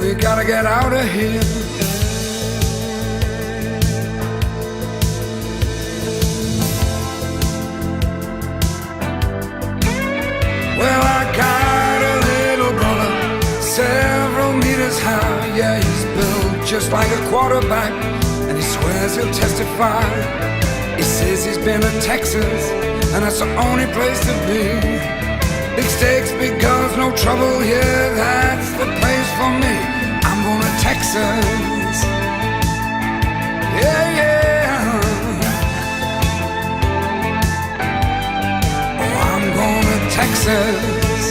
we gotta get out of here. Well, I got a little brother, several meters high. Yeah, he's built just like a quarterback, and he swears he'll testify. He says he's been to Texas, and that's the only place to be. Big stakes, big guns, no trouble here, that's the place for me. I'm going to Texas. Yeah, yeah. Oh, I'm going to Texas.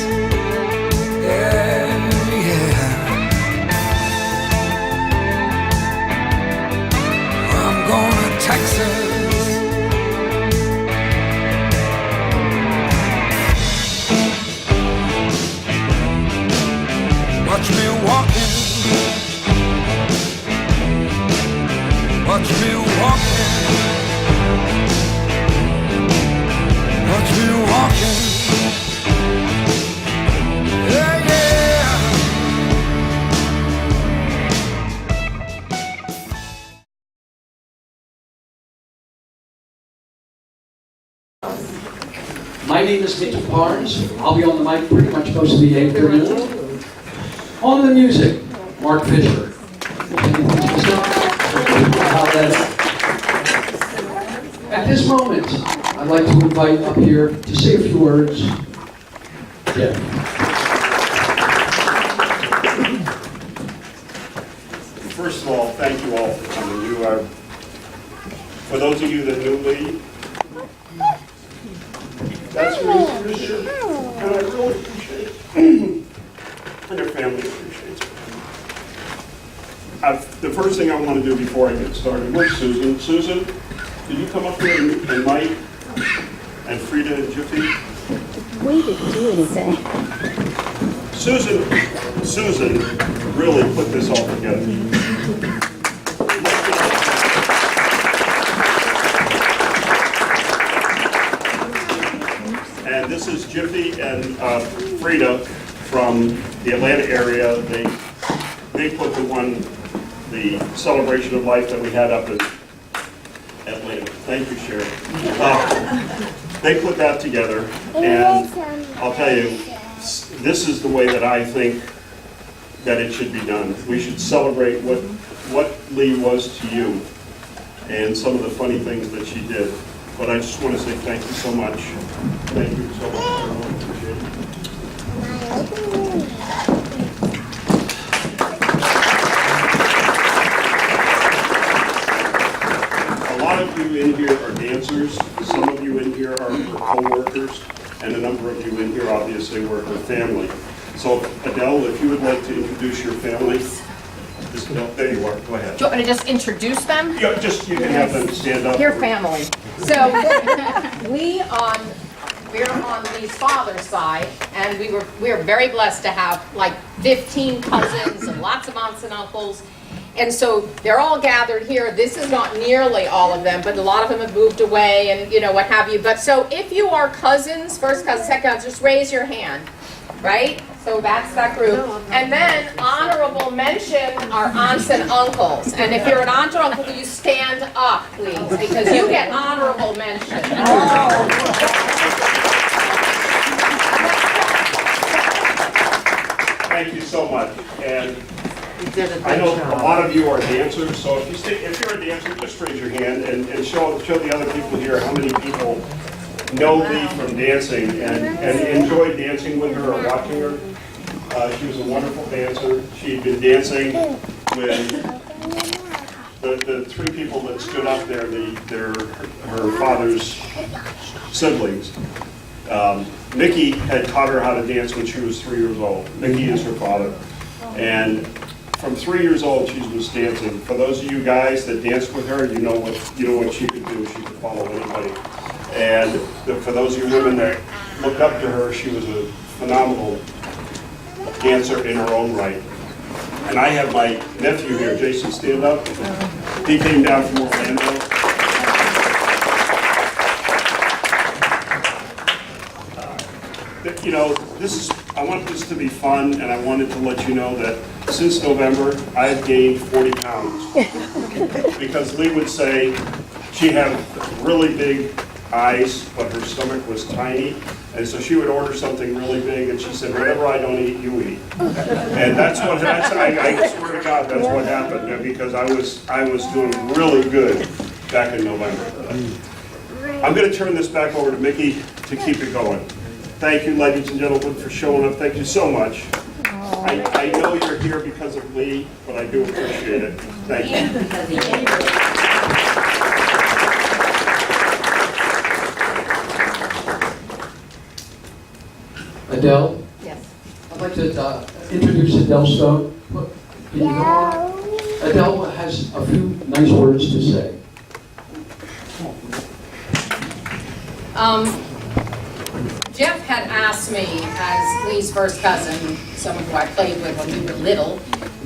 Yeah, yeah. I'm going to Texas. Watch me walking. Watch me walking. Watch me walking. Yeah, yeah. My name is Mickey Barnes. I'll be on the mic pretty much most of the afternoon. On the music, Mark Fisher. At this moment, I'd like to invite up here to say a few words, Jeff. First of all, thank you all for coming. You are, for those of you that knew Lee, that's really appreciated, and I really appreciate it. And their family appreciates it. The first thing I want to do before I get started with Susan. Susan, could you come up here and Mike and Frida and Jiffy? We didn't do anything. Susan really put this all together. And this is Jiffy and Frida from the Atlanta area. They put the celebration of life that we had up in Atlanta. Thank you, Sharon. They put that together, and I'll tell you, this is the way that I think that it should be done. We should celebrate what Lee was to you and some of the funny things that she did. But I just want to say thank you so much. Thank you so much. I really appreciate it. A lot of you in here are dancers. Some of you in here are co-workers, and a number of you in here obviously work with family. So Adele, if you would like to introduce your family. There you are. Go ahead. Do you want me to just introduce them? Yeah, you can have them stand up. Your family. So we're on Lee's father's side, and we were very blessed to have like 15 cousins and lots of aunts and uncles. And so they're all gathered here. This is not nearly all of them, but a lot of them have moved away and what have you. But so if you are cousins, first cousin, second cousin, just raise your hand, right? So that's that group. And then honorable mention our aunts and uncles. And if you're an aunt or uncle, will you stand up, please? Because you get honorable mention. Thank you so much. And I know a lot of you are dancers, so if you're a dancer, just raise your hand and show the other people here how many people know Lee from dancing and enjoyed dancing with her or watching her. She was a wonderful dancer. She'd been dancing with the three people that stood up there, her father's siblings. Mickey had taught her how to dance when she was 3 years old. Mickey is her father. And from 3 years old, she was dancing. For those of you guys that danced with her, you know what she could do. She could follow anybody. And for those of you women that looked up to her, she was a phenomenal dancer in her own right. And I have my nephew here, Jason, stand up. He came down from Orlando. This is I want this to be fun, and I wanted to let you know that since November, I've gained 40 pounds. Because Lee would say she had really big eyes, but her stomach was tiny. And so she would order something really big, and she said, whatever I don't eat, you eat. And I swear to God, that's what happened, because I was doing really good back in November. I'm going to turn this back over to Mickey to keep it going. Thank you, ladies and gentlemen, for showing up. Thank you so much. I know you're here because of Lee, but I do appreciate it. Thank you. Adele, Yes. I'd like to introduce Adele Stone. Can you come on? Adele has a few nice words to say. Jeff had asked me, as Lee's first cousin, someone who I played with when we were little,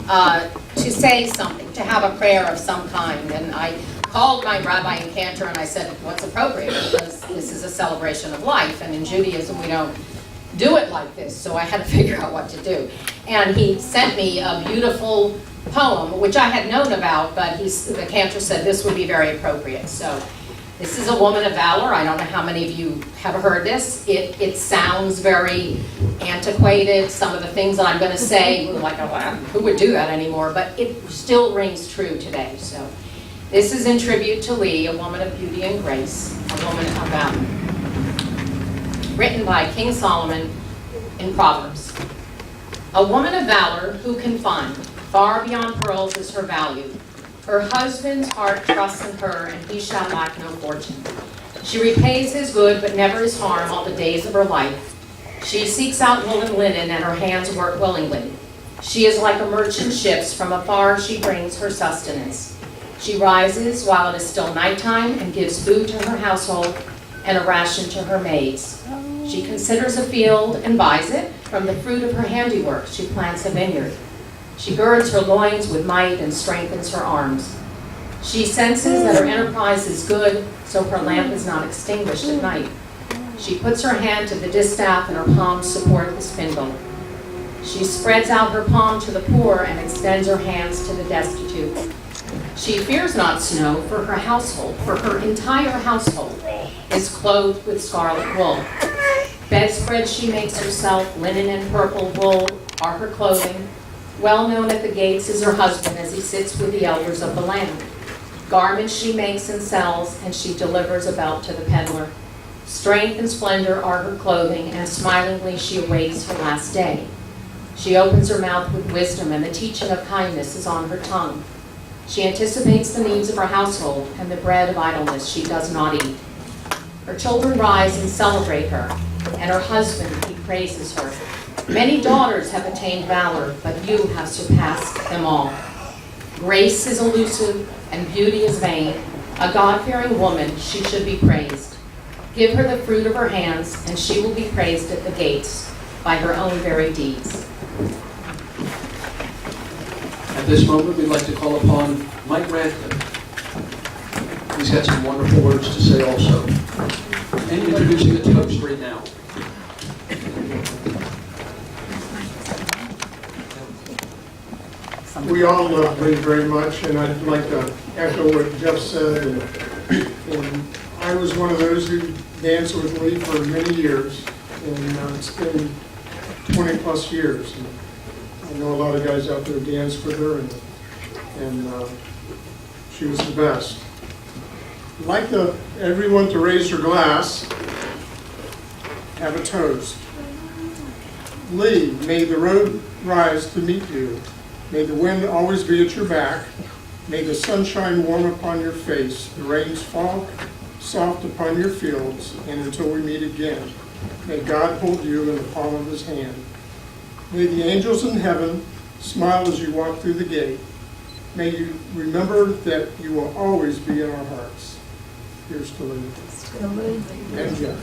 to say something, to have a prayer of some kind. And I called my rabbi and cantor and I said, what's appropriate? Because this is a celebration of life, and in Judaism we don't do it like this, so I had to figure out what to do. And he sent me a beautiful poem, which I had known about, but the cantor said this would be very appropriate. So this is a woman of valor. I don't know how many of you have heard this. It sounds very antiquated. Some of the things that I'm going to say, we're like, oh, wow, who would do that anymore? But it still rings true today. So this is in tribute to Lee, a woman of beauty and grace, a woman of valor. Written by King Solomon in Proverbs. A woman of valor who can find, far beyond pearls is her value. Her husband's heart trusts in her, and he shall lack no fortune. She repays his good, but never his harm all the days of her life. She seeks out wool and linen, and her hands work willingly. She is like a merchant ships, from afar she brings her sustenance. She rises while it is still nighttime, and gives food to her household, and a ration to her maids. She considers a field and buys it. From the fruit of her handiwork she plants a vineyard. She girds her loins with might and strengthens her arms. She senses that her enterprise is good, so her lamp is not extinguished at night. She puts her hand to the distaff, and her palms support the spindle. She spreads out her palm to the poor and extends her hands to the destitute. She fears not snow, for her household, for her entire household, is clothed with scarlet wool. Bedspreads she makes herself, linen and purple wool are her clothing. Well known at the gates is her husband as he sits with the elders of the land. Garments she makes and sells, and she delivers about to the peddler. Strength and splendor are her clothing, and smilingly she awaits her last day. She opens her mouth with wisdom, and the teaching of kindness is on her tongue. She anticipates the needs of her household, and the bread of idleness she does not eat. Her children rise and celebrate her, and her husband, he praises her. Many daughters have attained valor, but you have surpassed them all. Grace is elusive, and beauty is vain. A God-fearing woman, she should be praised. Give her the fruit of her hands, and she will be praised at the gates by her own very deeds. At this moment, we'd like to call upon Mike Radcliffe. He's got some wonderful words to say also. And introducing the toast right now. We all love Lee very much, and I'd like to echo what Jeff said. And I was one of those who danced with Lee for many years, and it's been 20 plus years. And I know a lot of guys out there danced with her, and she was the best. I'd like everyone to raise their glass, have a toast. Lee, may the road rise to meet you. May the wind always be at your back. May the sunshine warm upon your face, the rains fall soft upon your fields, and until we meet again, may God hold you in the palm of his hand. May the angels in heaven smile as you walk through the gate. May you remember that you will always be in our hearts. Here's to Lee. And Jeff.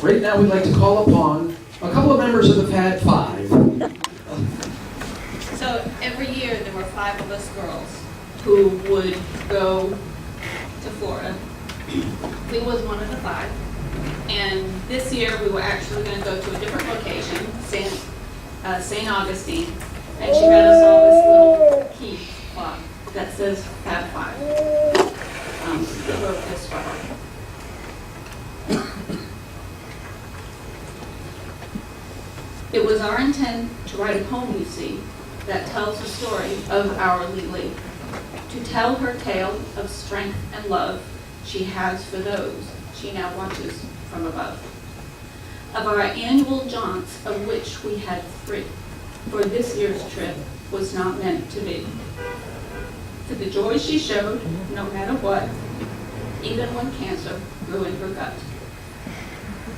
Right now, we'd like to call upon a couple of members of the Fad Five. So every year there were 5 of us girls who would go to Florida We was one of the 5. And this year, we were actually going to go to a different location, St. Augustine. And she got us all this little key fob that says Fab 5. I wrote this for her. It was our intent to write a poem, you see, that tells the story of our Lily, to tell her tale of strength and love she has for those she now watches from above. Of our annual jaunts, of which we had 3, for this year's trip was not meant to be. For the joy she showed, no matter what, even when cancer grew in her gut.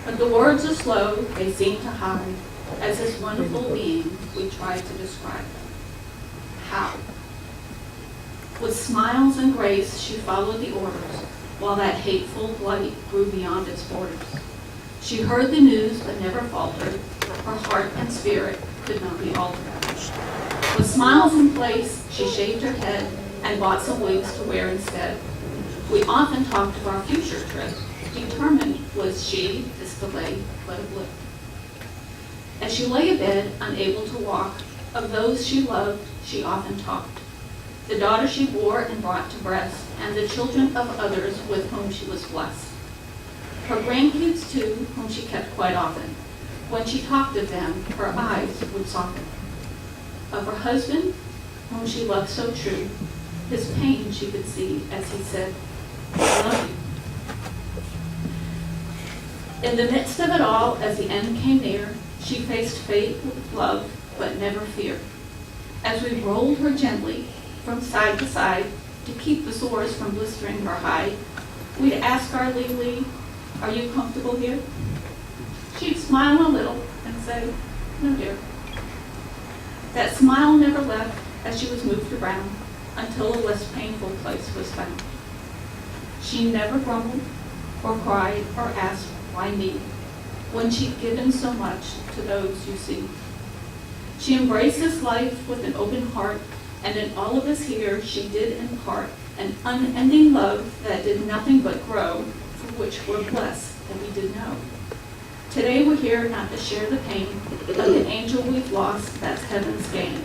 But the words are slow, they seem to hide, as this wonderful being we tried to describe. How? With smiles and grace, she followed the orders, while that hateful blight grew beyond its borders. She heard the news but never faltered. Her heart and spirit could not be altered. With smiles in place, she shaved her head and bought some wigs to wear instead. We often talked of our future trip. Determined was she, this delay but a blip. As she lay abed, unable to walk, of those she loved, she often talked. The daughter she bore and brought to breast, and the children of others with whom she was blessed. Her grandkids too, whom she kept quite often. When she talked of them, her eyes would soften. Of her husband, whom she loved so true, his pain she could see as he said, I love you. In the midst of it all, as the end came near, she faced fate with love, but never fear. As we rolled her gently from side to side to keep the sores from blistering her hide, we'd ask our Lily, are you comfortable here? She'd smile a little and say, no, dear. That smile never left as she was moved around until a less painful place was found. She never grumbled or cried or asked, why me, when she'd given so much to those you see. She embraced this life with an open heart, and in all of us here she did impart an unending love that did nothing but grow, for which we're blessed that we did know. Today we're here not to share the pain of the angel we've lost, that's heaven's gain.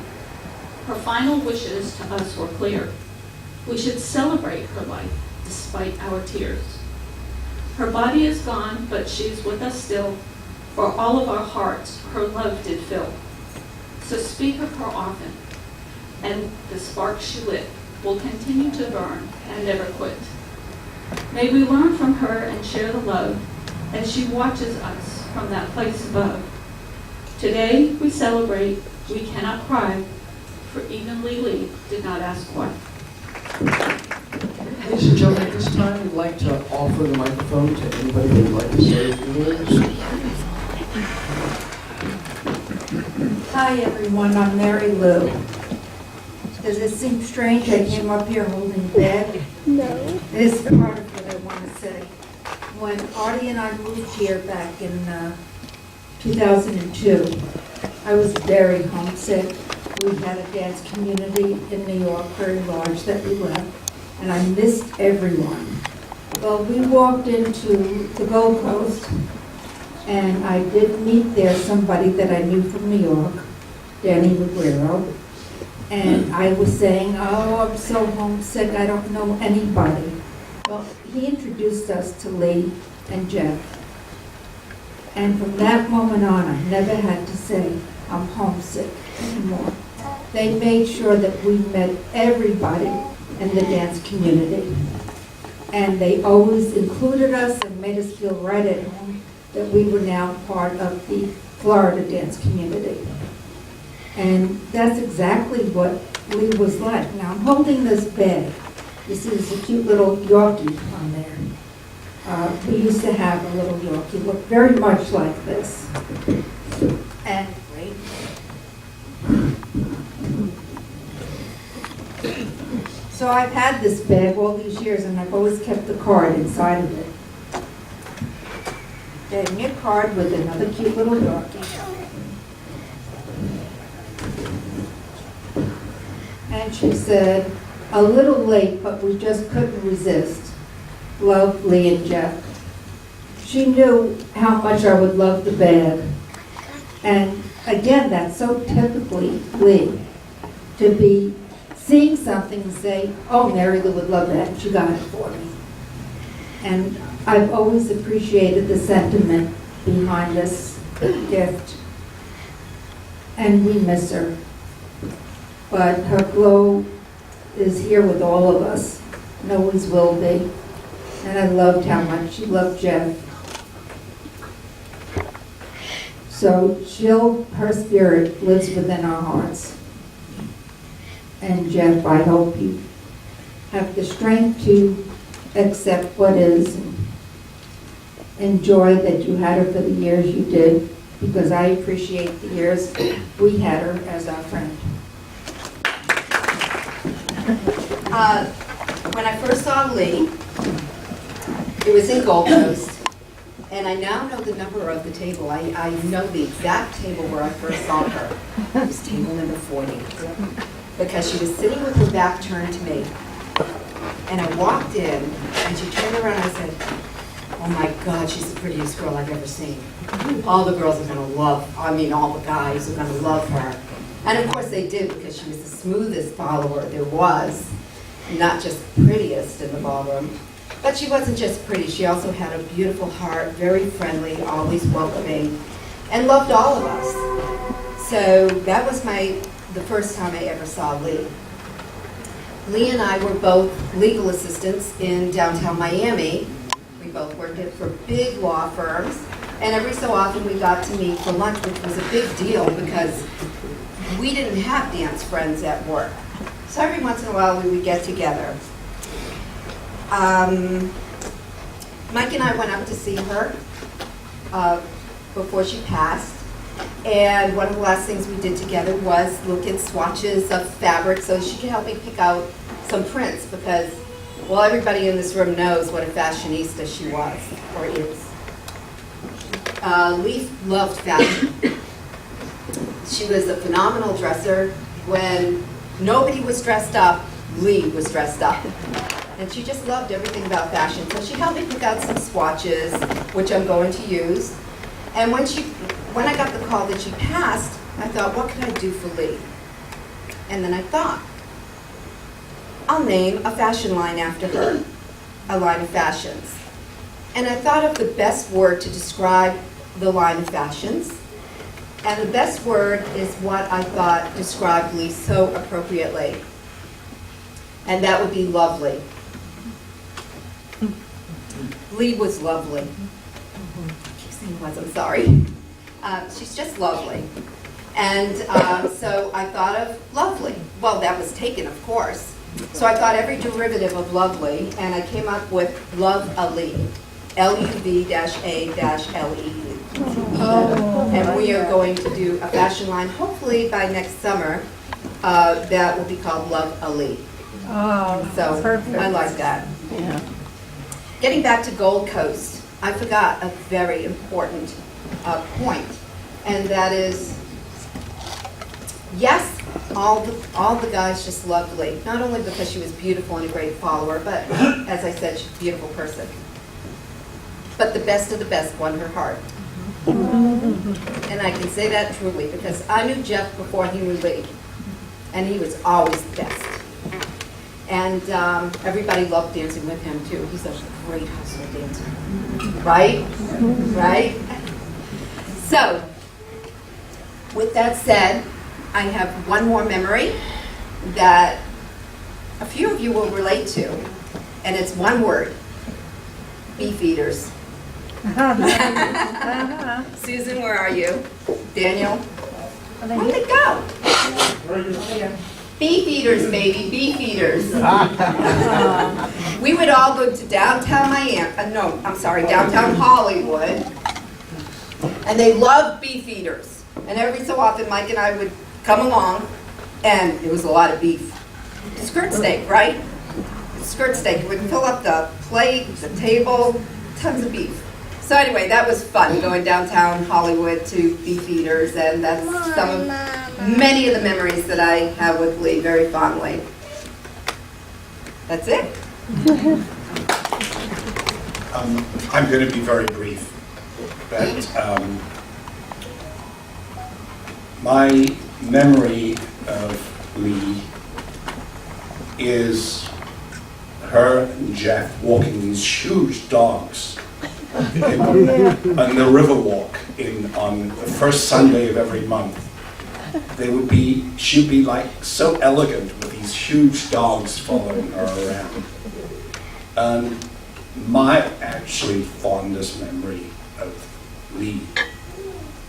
Her final wishes to us were clear. We should celebrate her life despite our tears. Her body is gone, but she's with us still. For all of our hearts, her love did fill. So speak of her often, and the spark she lit will continue to burn and never quit. May we learn from her and share the love as she watches us from that place above. Today we celebrate, we cannot cry, for even Lily did not ask why. Ladies and gentlemen, at this time, we'd like to offer the microphone to anybody who would like to say a few words. Hi, everyone. I'm Mary Lou. Does it seem strange I came up here holding the bag? No. This is part of what I want to say. When Artie and I moved here back in 2002, I was very homesick. We had a dance community in New York, very large, that we left, and I missed everyone. Well, we walked into the Gold Coast, and I did meet there somebody that I knew from New York, Danny Laguerro, and I was saying, oh, I'm so homesick, I don't know anybody. Well, he introduced us to Lee and Jeff, and from that moment on, I never had to say I'm homesick anymore. They made sure that we met everybody in the dance community, and they always included us and made us feel right at home that we were now part of the Florida dance community. And that's exactly what Lee was like. Now, I'm holding this bag. You see, there's a cute little Yorkie on there. We used to have a little Yorkie, looked very much like this. And wait. So I've had this bag all these years, and I've always kept the card inside of it. Gave me a card with another cute little Yorkie. And she said, a little late, but we just couldn't resist. loved Lee and Jeff. She knew how much I would love the band. And again, that's so typically Lee, to be seeing something and say, oh, Mary Lou would love that, and she got it for me. And I've always appreciated the sentiment behind this gift. And we miss her. But her glow is here with all of us, and always will be. And I loved how much she loved Jeff. So her spirit lives within our hearts. And Jeff, I hope you have the strength to accept what is and enjoy that you had her for the years you did, because I appreciate the years we had her as our friend. When I first saw Lee, it was in Gold Coast, and I now know the number of the table. I know the exact table where I first saw her. It was table number 40, because she was sitting with her back turned to me. And I walked in, and she turned around and I said, oh my God, she's the prettiest girl I've ever seen. All the girls are gonna love, all the guys are gonna love her. And of course they did, because she was the smoothest follower there was, not just prettiest in the ballroom. But she wasn't just pretty, she also had a beautiful heart, very friendly, always welcoming, and loved all of us. So that was the first time I ever saw Lee. Lee and I were both legal assistants in downtown Miami. We both worked for big law firms, and every so often we got to meet for lunch, which was a big deal because we didn't have dance friends at work. So every once in a while we would get together. Mike and I went up to see her before she passed. And one of the last things we did together was look at swatches of fabric so she could help me pick out some prints, because, well, everybody in this room knows what a fashionista she was, or is. Lee loved fashion. She was a phenomenal dresser. When nobody was dressed up, Lee was dressed up. And she just loved everything about fashion. So she helped me pick out some swatches, which I'm going to use. And when I got the call that she passed, I thought, what can I do for Lee? And then I thought, I'll name a fashion line after her, a line of fashions. And I thought of the best word to describe the line of fashions. And the best word is what I thought described Lee so appropriately. And that would be lovely. Lee was lovely. I keep saying was, I'm sorry. She's just lovely. And so I thought of lovely. Well, that was taken, of course. So I thought every derivative of lovely, and I came up with Love-A-Lee. Luv-A-Lee. And we are going to do a fashion line, hopefully by next summer, that will be called Love-A-Lee. Oh, So perfect. I like that. Yeah. Getting back to Gold Coast, I forgot a very important point, and that is, yes, all the guys just loved Lee, not only because she was beautiful and a great follower, but as I said, she's a beautiful person. But the best of the best won her heart. And I can say that truly, because I knew Jeff before he knew Lee, and he was always the best. And everybody loved dancing with him too. He's a great hustle dancer. Right? Right? So, with that said, I have one more memory that a few of you will relate to, and it's one word: beef eaters. Susan, where are you? Daniel? Where'd they go? Beef eaters, baby, beef eaters. We would all go to downtown downtown Hollywood, and they loved beef eaters. And every so often, Mike and I would come along, and it was a lot of beef. Skirt steak, right? Skirt steak. We'd fill up the plate, the table, tons of beef. So anyway, that was fun, going downtown Hollywood to beef eaters, and that's many of the memories that I have with Lee very fondly. That's it. I'm going to be very brief. But my memory of Lee is her and Jeff walking these huge dogs on the Riverwalk on the first Sunday of every month. She'd be like so elegant with these huge dogs following her around. And my actually fondest memory of Lee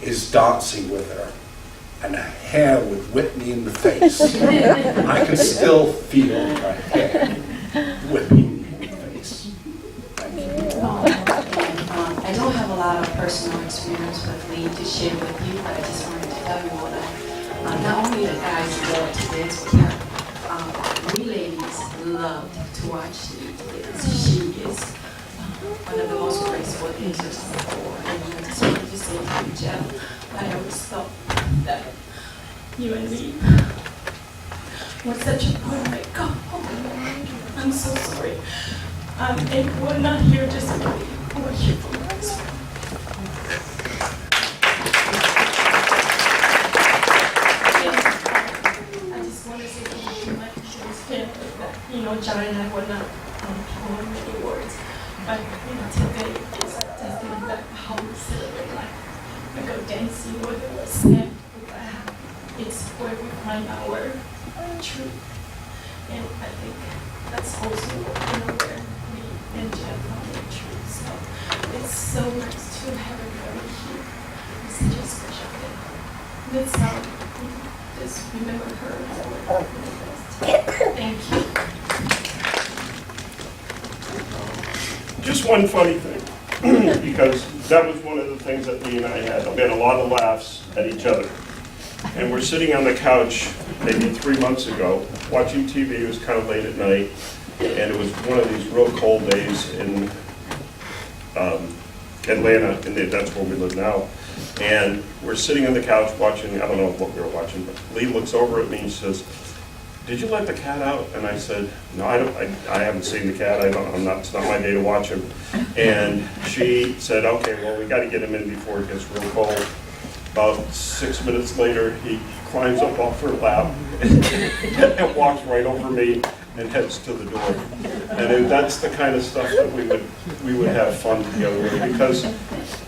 is dancing with her, and her hair with Whitney in the face. I can still feel her hair with me in the face. Thank you. I don't have a lot of personal experience with Lee to share with you, but I just wanted to tell you what not only the guys love to dance with her, we ladies love to watch Lee dance. She is one of the most graceful dancers on the floor. And I just wanted to say to you, Jeff, I always thought that you and me were such a perfect couple. I'm so sorry. And we're not here just for me. We're here for you as well. I just want to say thank you much to his family that, John and I were not on many words, but, today is a testament that how we celebrate life. I go dancing, whether it was sad or bad, it's where we find our truth. And I think that's also, where we and Jeff found their truth. So it's so nice to have everybody here. It's such a special day. Let's just remember her for the best. Thank you. Just one funny thing, because that was one of the things that Lee and I had. We had a lot of laughs at each other. And we're sitting on the couch maybe 3 months ago, watching TV. It was kind of late at night, and it was one of these real cold days in Atlanta, and that's where we live now. And we're sitting on the couch watching, I don't know what we were watching, but Lee looks over at me and says, "Did you let the cat out?" And I said, "No, I haven't seen the cat. It's not my day to watch him." And she said, "Okay, well, we got to get him in before it gets real cold." About 6 minutes later, he climbs up off her lap and walks right over me and heads to the door. And then that's the kind of stuff that we would have fun together with, because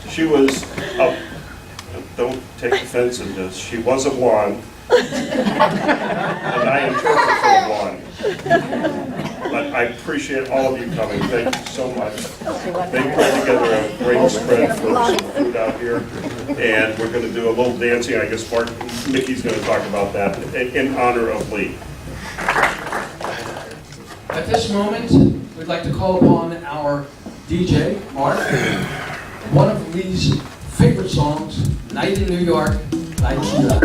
she was, don't take offense at this, she was a blonde, and I interpret for the blonde. But I appreciate all of you coming. Thank you so much. They put together a great spread for some food out here, and we're going to do a little dancing. I guess Mickey's going to talk about that in honor of Lee. At this moment, we'd like to call upon our DJ, Mark, one of Lee's favorite songs, Night in New York by Sheila.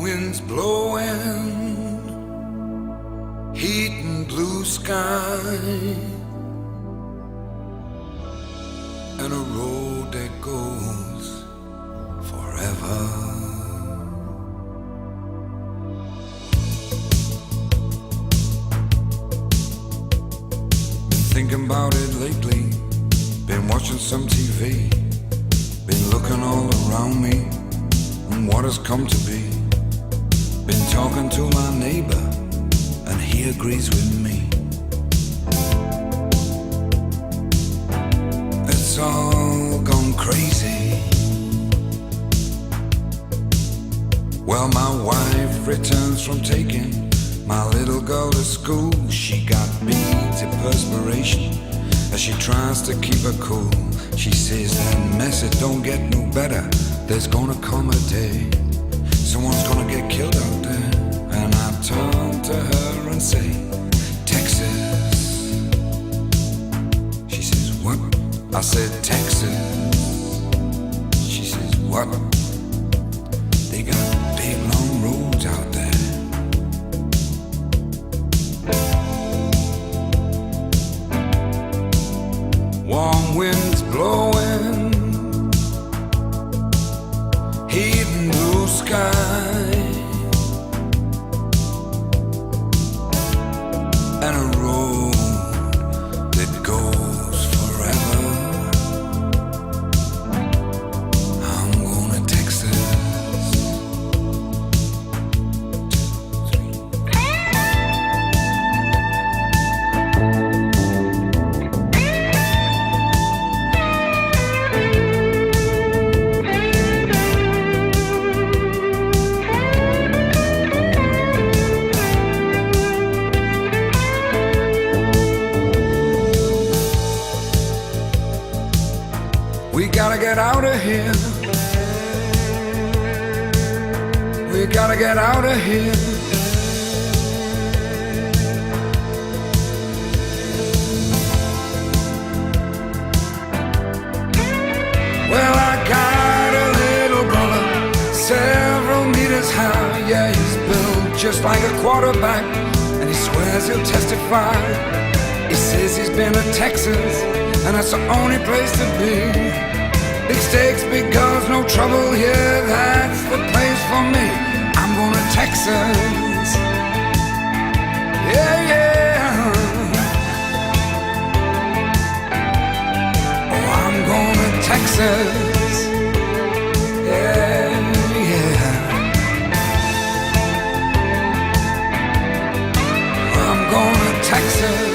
winds blowing, heat and blue sky, and a road that goes forever. Been thinking about it lately, been watching some TV, been looking all around me and what has come to be. Been talking to my neighbor and he agrees with me. It's all gone crazy. Well, my wife returns from taking my little girl to school. She got beads of perspiration as she tries to keep her cool. She says that mess, it don't get no better. There's gonna come a day someone's gonna get killed out there. And I turn to her and say, Texas. She says, what? I said, Texas. She says, what? They got big long roads out there. Warm winds blowing, heat and blue sky, and a road that goes forever. I'm going to Texas. 2, 3. We gotta get out of here. We gotta get out of here. Well, I got a little brother, several meters high. Yeah, he's built just like a quarterback, and he swears he'll testify. He says he's been to Texas, and that's the only place to be. Big stakes, big guns, no trouble here, that's the place for me. I'm going to Texas. Yeah, yeah. Oh, I'm going to Texas. Yeah, yeah. I'm going to Texas.